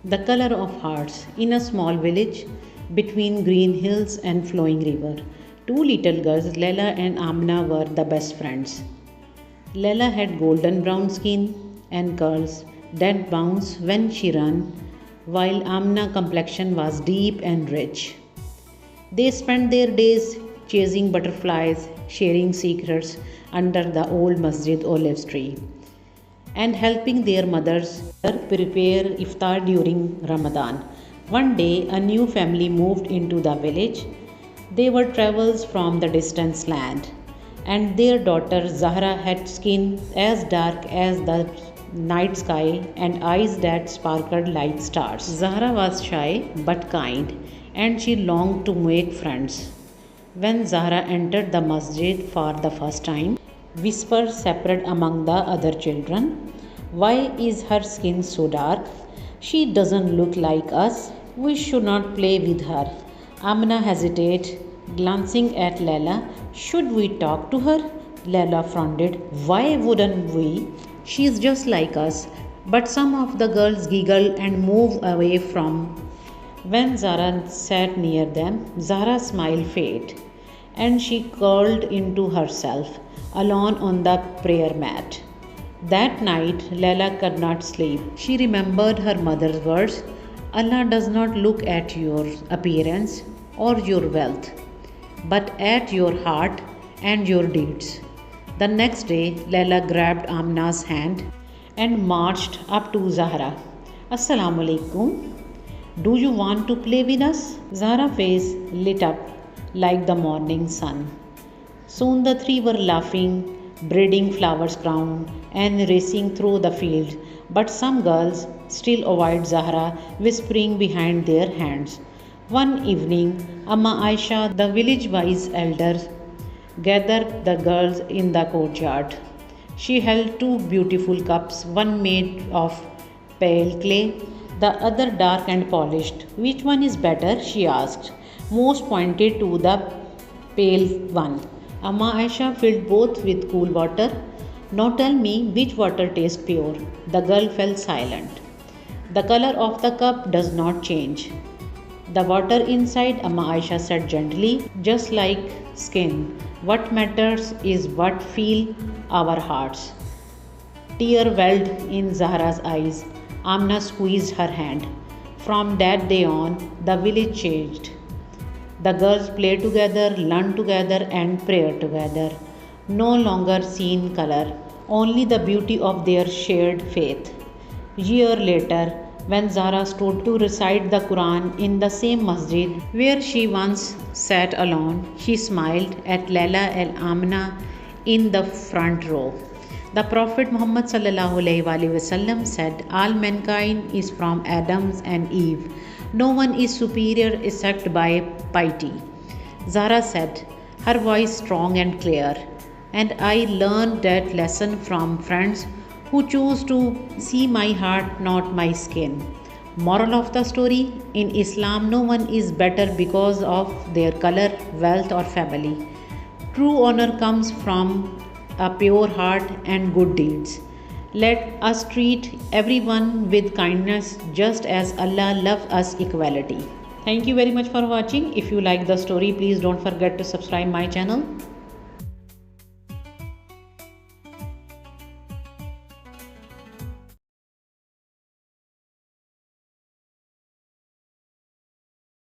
The color of hearts. In a small village between green hills and flowing river, two little girls, Lela and Amna, were the best friends. Lela had golden brown skin and curls that bounce when she ran, while Amna's complexion was deep and rich. They spent their days chasing butterflies, sharing secrets under the old masjid olive tree, and helping their mothers prepare iftar during Ramadan. One day, a new family moved into the village. They were travelers from the distant land, and their daughter Zahra had skin as dark as the night sky and eyes that sparkled like stars. Zahra was shy but kind, and she longed to make friends. When Zahra entered the masjid for the first time, whispers separated among the other children. Why is her skin so dark? She doesn't look like us. We should not play with her. Amna hesitated, glancing at Lela. Should we talk to her? Lela frowned. Why wouldn't we? She is just like us. But some of the girls giggled and moved away from. When Zahra sat near them, Zahra's smile faded, and she curled into herself, alone on the prayer mat. That night, Lela could not sleep. She remembered her mother's words: Allah does not look at your appearance or your wealth, but at your heart and your deeds. The next day, Lela grabbed Amna's hand and marched up to Zahra. Assalamu alaikum. Do you want to play with us? Zahra's face lit up like the morning sun. Soon the three were laughing, braiding flowers crown, and racing through the field. But some girls still avoid Zahra, whispering behind their hands. One evening, Amma Aisha, the village wise elder, gathered the girls in the courtyard. She held two beautiful cups, one made of pale clay, the other dark and polished. Which one is better? She asked. Most pointed to the pale one. Amma Aisha filled both with cool water. Now tell me which water tastes pure. The girl fell silent. The color of the cup does not change. The water inside, Amma Aisha said gently, just like skin. What matters is what fill our hearts. Tear welled in Zahra's eyes. Amna squeezed her hand. From that day on, the village changed. The girls played together, learned together, and prayed together. No longer seen color, only the beauty of their shared faith. Year later, when Zahra stood to recite the Quran in the same masjid where she once sat alone, she smiled at Lela and Amna in the front row. The Prophet Muhammad ﷺ said, all mankind is from Adam and Eve. No one is superior except by piety. Zahra said, her voice strong and clear. And I learned that lesson from friends who choose to see my heart, not my skin. Moral of the story: in Islam, no one is better because of their color, wealth, or family. True honor comes from a pure heart and good deeds. Let us treat everyone with kindness just as Allah loves us equality. Thank you very much for watching. If you like the story, please don't forget to subscribe my channel.